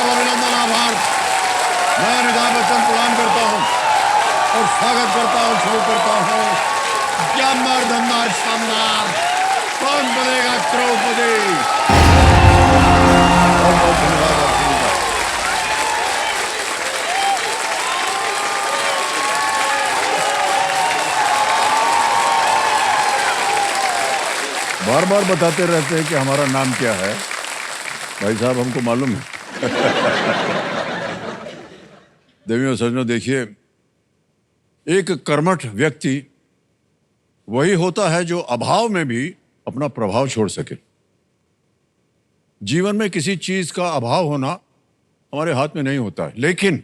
आदाब, अभिनंदन, आभार। मैं अमिताभ बच्चन प्रणाम करता हूँ और स्वागत करता हूँ, शुरू करता हूँ। जमर धमदार शानदार, कौन बनेगा करोड़पति। बहुत बहुत धन्यवाद आप सभी का। बार बार बताते रहते हैं कि हमारा नाम क्या है। भाई साहब, हमको मालूम है। देवियों सज्जनों, देखिए, एक कर्मठ व्यक्ति वही होता है जो अभाव में भी अपना प्रभाव छोड़ सके। जीवन में किसी चीज का अभाव होना हमारे हाथ में नहीं होता है, लेकिन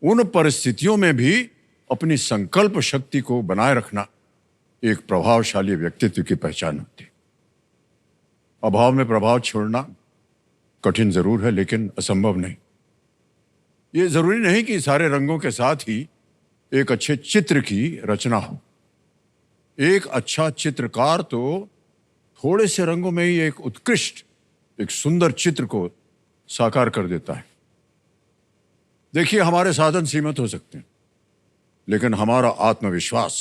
उन परिस्थितियों में भी अपनी संकल्प शक्ति को बनाए रखना एक प्रभावशाली व्यक्तित्व की पहचान होती है। अभाव में प्रभाव छोड़ना कठिन जरूर है, लेकिन असंभव नहीं। ये जरूरी नहीं कि सारे रंगों के साथ ही एक अच्छे चित्र की रचना हो। एक अच्छा चित्रकार तो थोड़े से रंगों में ही एक उत्कृष्ट, एक सुंदर चित्र को साकार कर देता है। देखिए, हमारे साधन सीमित हो सकते हैं, लेकिन हमारा आत्मविश्वास,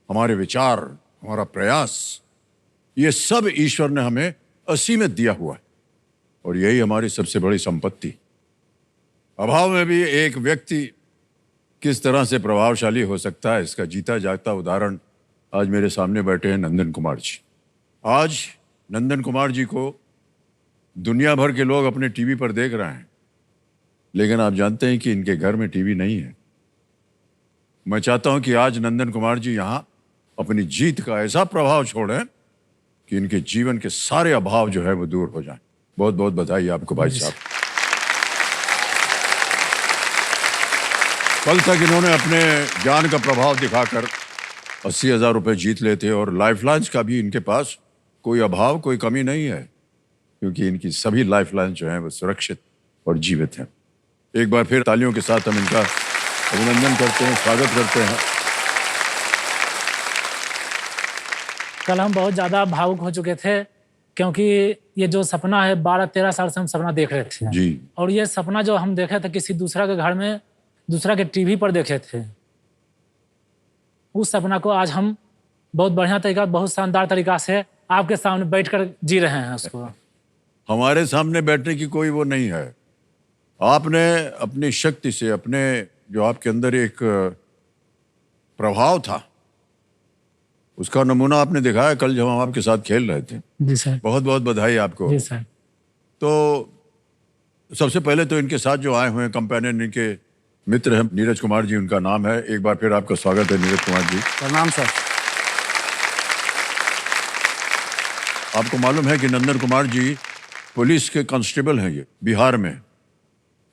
हमारे विचार, हमारा प्रयास, ये सब ईश्वर ने हमें असीमित दिया हुआ है और यही हमारी सबसे बड़ी संपत्ति। अभाव में भी एक व्यक्ति किस तरह से प्रभावशाली हो सकता है, इसका जीता जागता उदाहरण आज मेरे सामने बैठे हैं नंदन कुमार जी। आज नंदन कुमार जी को दुनिया भर के लोग अपने टीवी पर देख रहे हैं, लेकिन आप जानते हैं कि इनके घर में टीवी नहीं है। मैं चाहता हूं कि आज नंदन कुमार जी यहां अपनी जीत का ऐसा प्रभाव छोड़ें कि इनके जीवन के सारे अभाव जो है वो दूर हो जाएं। बहुत बहुत बधाई आपको भाई साहब। कल तक इन्होंने अपने ज्ञान का प्रभाव दिखाकर 80,000 रुपए जीत लेते और लाइफलाइन्स का भी इनके पास कोई अभाव, कोई कमी नहीं है, क्योंकि इनकी सभी लाइफलाइन जो हैं वो सुरक्षित और जीवित हैं। एक बार फिर तालियों के साथ हम इनका अभिनंदन करते हैं, स्वागत करते हैं। कल हम बहुत ज़्यादा भावुक हो चुके थे, क्योंकि ये जो सपना है 12-13 साल से हम सपना देख रहे थे जी। और ये सपना जो हम देखे थे किसी दूसरा के घर में, दूसरा के टीवी पर देखे थे, उस सपना को आज हम बहुत बढ़िया तरीका, बहुत शानदार तरीका से आपके सामने बैठकर जी रहे हैं उसको। हमारे सामने बैठने की कोई वो नहीं है। आपने अपनी शक्ति से, अपने जो आपके अंदर एक प्रभाव था, उसका नमूना आपने दिखाया कल जब हम आपके साथ खेल रहे थे। जी सर। बहुत बहुत बधाई आपको। जी सर। तो सबसे पहले तो इनके साथ जो आए हुए हैं कंपेनियन, इनके मित्र हैं, नीरज कुमार जी उनका नाम है। एक बार फिर आपका स्वागत है नीरज कुमार जी। प्रणाम सर। आपको मालूम है कि नंदन कुमार जी पुलिस के कांस्टेबल हैं, ये बिहार में,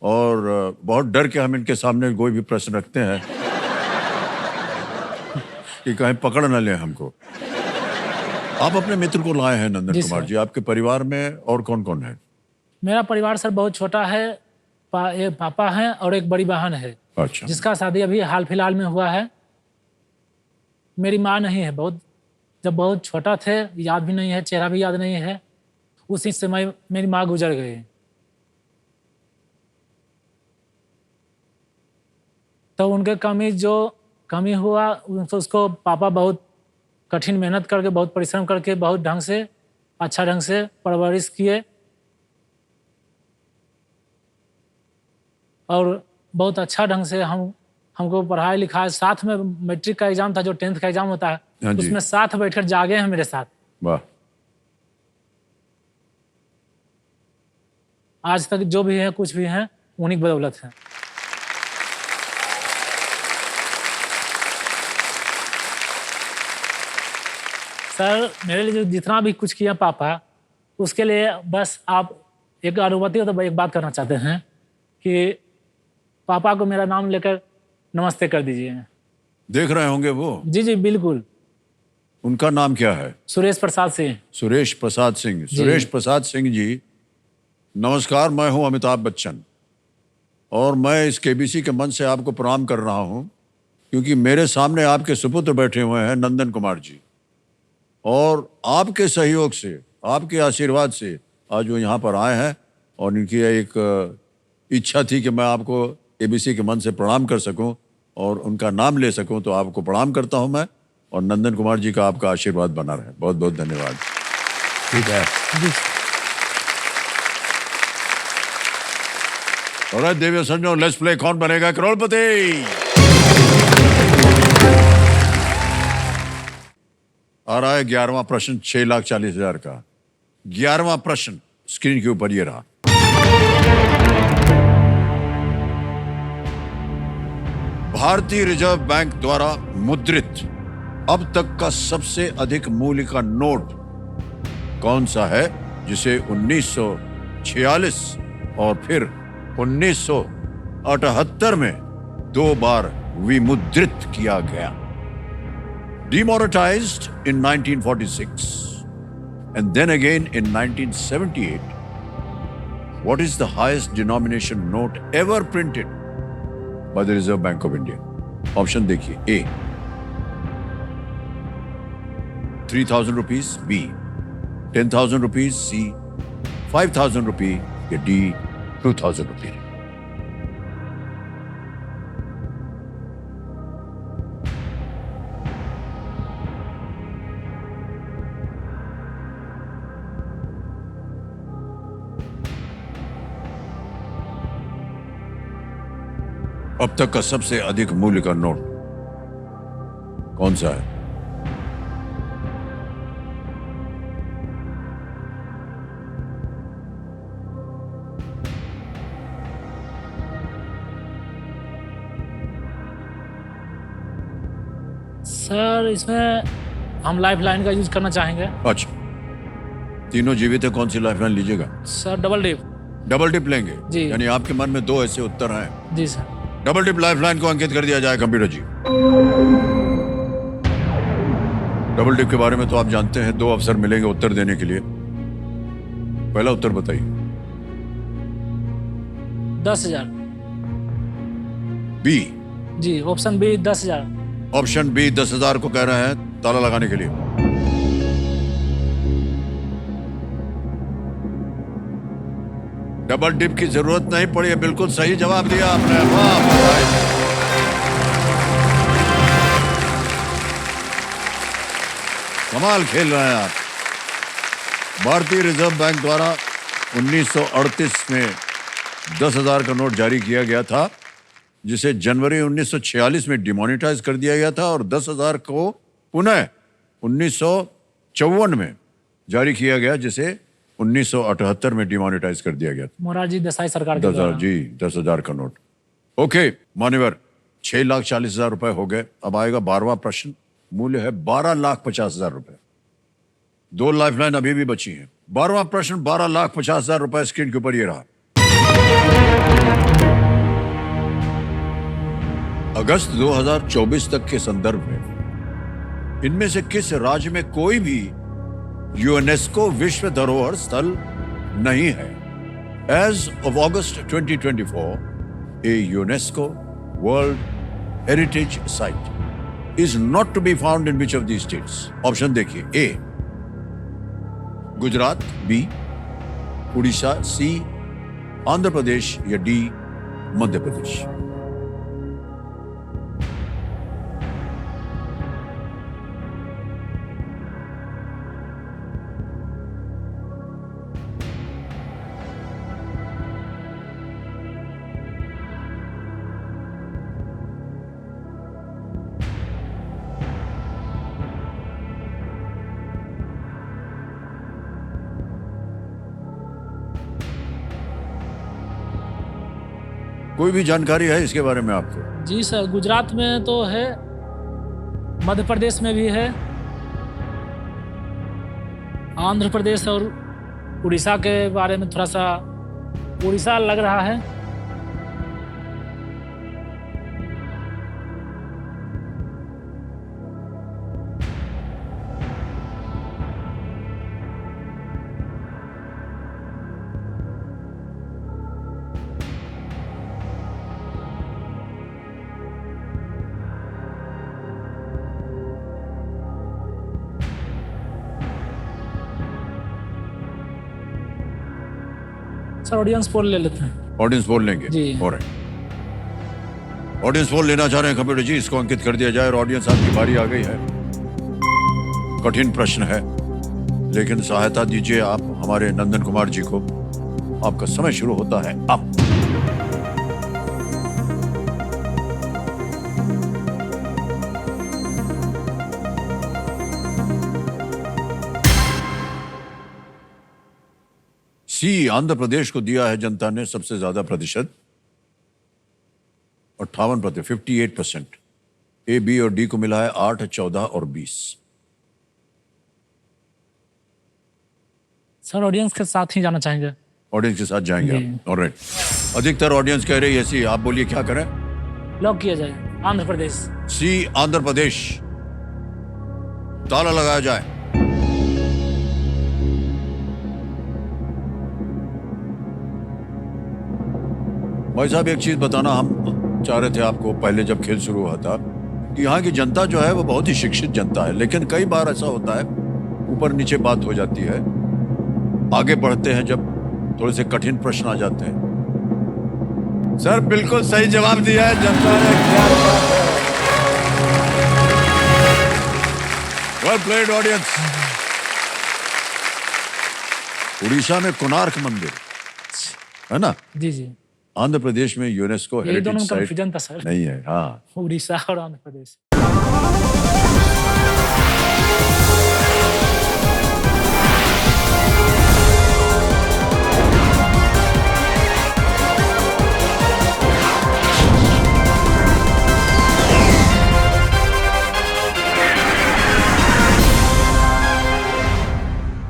और बहुत डर के हम इनके सामने कोई भी प्रश्न रखते हैं कि कहीं पकड़ न लें हमको। आप अपने मित्र को लाए हैं नंदन कुमार जी। आपके परिवार में और कौन कौन है? मेरा परिवार सर बहुत छोटा है। एक पापा हैं और एक बड़ी बहन है। अच्छा। जिसका शादी अभी हाल फिलहाल में हुआ है। मेरी माँ नहीं है। जब बहुत छोटा थे, याद भी नहीं है, चेहरा भी याद नहीं है, उसी समय मेरी माँ गुजर गई। तो उनके कमी हुआ, उसको पापा बहुत कठिन मेहनत करके, बहुत परिश्रम करके, बहुत ढंग से, अच्छा ढंग से परवरिश किए और बहुत अच्छा ढंग से हमको पढ़ाई लिखाई। साथ में मैट्रिक का एग्जाम था, जो 10th का एग्जाम होता है, उसमें साथ बैठकर जागे हैं मेरे साथ। वाह। आज तक जो भी है, कुछ भी है, उन्हीं की बदौलत है। सर, मेरे लिए जो जितना भी कुछ किया पापा, उसके लिए बस आप एक अनुमति हो तो एक बात करना चाहते हैं कि पापा को मेरा नाम लेकर नमस्ते कर दीजिए। देख रहे होंगे वो? जी जी बिल्कुल। उनका नाम क्या है? सुरेश प्रसाद सिंह। सुरेश प्रसाद सिंह। सुरेश प्रसाद सिंह जी, नमस्कार। मैं हूं अमिताभ बच्चन और मैं इस केबीसी के मंच से आपको प्रणाम कर रहा हूं, क्योंकि मेरे सामने आपके सुपुत्र बैठे हुए हैं नंदन कुमार जी, और आपके सहयोग से, आपके आशीर्वाद से आज वो यहाँ पर आए हैं और इनकी एक इच्छा थी कि मैं आपको एबीसी के मन से प्रणाम कर सकूं और उनका नाम ले सकूं, तो आपको प्रणाम करता हूं मैं, और नंदन कुमार जी का आपका आशीर्वाद बना रहे। बहुत बहुत धन्यवाद। ठीक है। जी ऑलराइट देवियों सज्जनों, लेट्स प्ले कौन बनेगा करोड़पति। आ रहा है 11वां प्रश्न 6,40,000 का। 11वां प्रश्न स्क्रीन के ऊपर ये रहा। भारतीय रिजर्व बैंक द्वारा मुद्रित अब तक का सबसे अधिक मूल्य का नोट कौन सा है, जिसे 1946 और फिर 1978 में 2 बार विमुद्रित किया गया? Demonetized in 1946 and then again in 1978. What is the highest denomination note ever printed by the Reserve Bank of India? Option देखिए, A 3,000 rupees, B 10,000 rupees, C 5,000 rupees या D 2,000 rupees. अब तक का सबसे अधिक मूल्य का नोट कौन सा है? सर, इसमें हम लाइफ लाइन का यूज करना चाहेंगे। अच्छा, तीनों जीवित है, कौन सी लाइफलाइन लीजिएगा? Sir double dip. Double dip लेंगे जी। यानी आपके मन में 2 ऐसे उत्तर हैं। जी सर। डबल डिप लाइफलाइन को अंकित कर दिया जाए कंप्यूटर जी। डबल डिप के बारे में तो आप जानते हैं, 2 अवसर मिलेंगे उत्तर देने के लिए। पहला उत्तर बताइए। 10,000। बी। जी, ऑप्शन बी 10,000। ऑप्शन बी 10,000 को कह रहे हैं ताला लगाने के लिए। डबल डिप की जरूरत नहीं पड़ी है, बिल्कुल सही जवाब दिया आपने। वाह भाई। कमाल खेल रहे हैं आप। भारतीय रिजर्व बैंक द्वारा 1938 में 10,000 का नोट जारी किया गया था, जिसे जनवरी 1946 में डिमोनेटाइज कर दिया गया था, और 10,000 को पुनः 1954 में जारी किया गया, जिसे 1978 में डिमोनेटाइज कर दिया गया था। मोरारजी देसाई सरकार के 10,000 द्वारा। जी, 10,000 का नोट। ओके मान्यवर, 6,40,000 रुपए हो गए। अब आएगा 12वां प्रश्न। मूल्य है 12,50,000 रुपए। 2 लाइफलाइन अभी भी बची हैं। 12वां प्रश्न 12,50,000 रुपए। स्क्रीन के ऊपर ये रहा। अगस्त 2024 तक के संदर्भ में इनमें से किस राज्य में कोई भी यूनेस्को विश्व धरोहर स्थल नहीं है? एज ऑफ अगस्त 2024, a UNESCO world heritage site is not to be found in which of the states? Option देखिए। A Gujarat, B Orissa, C Andhra Pradesh या डी मध्य प्रदेश। कोई भी जानकारी है इसके बारे में आपको? जी सर, गुजरात में तो है, मध्य प्रदेश में भी है, आंध्र प्रदेश और उड़ीसा के बारे में थोड़ा सा उड़ीसा लग रहा है। सर ऑडियंस पोल ले लेते हैं। ऑडियंस पोल लेंगे। जी। और ऑडियंस पोल लेना चाह रहे हैं कंप्यूटर जी, इसको अंकित कर दिया जाए। और ऑडियंस आपकी बारी आ गई है। कठिन प्रश्न है, लेकिन सहायता दीजिए आप हमारे नंदन कुमार जी को। आपका समय शुरू होता है अब। सी, आंध्र प्रदेश को दिया है जनता ने सबसे ज्यादा प्रतिशत, 58%, 58%। ए, बी और डी को मिला है 8, 14 और 20। सर ऑडियंस के साथ ही जाना चाहेंगे। ऑडियंस के साथ जाएंगे जी। आप। ऑलराइट, अधिकतर ऑडियंस कह रही है सी। आप बोलिए क्या करें? लॉक किया जाए आंध्र प्रदेश। सी, आंध्र प्रदेश। ताला लगाया जाए। भाई साहब, एक चीज बताना हम चाह रहे थे आपको पहले जब खेल शुरू हुआ था कि यहाँ की जनता जो है वो बहुत ही शिक्षित जनता है, लेकिन कई बार ऐसा होता है ऊपर नीचे बात हो जाती है। आगे बढ़ते हैं जब थोड़े से कठिन प्रश्न आ जाते हैं। सर बिल्कुल सही जवाब दिया है जनता ने। Well played audience. उड़ीसा में कोणार्क मंदिर है ना? जी जी। आंध्र प्रदेश में यूनेस्को यही हेरिटेज दोनों में साइट कंफ्यूजन था सर, नहीं है। हाँ, उड़ीसा और आंध्र प्रदेश।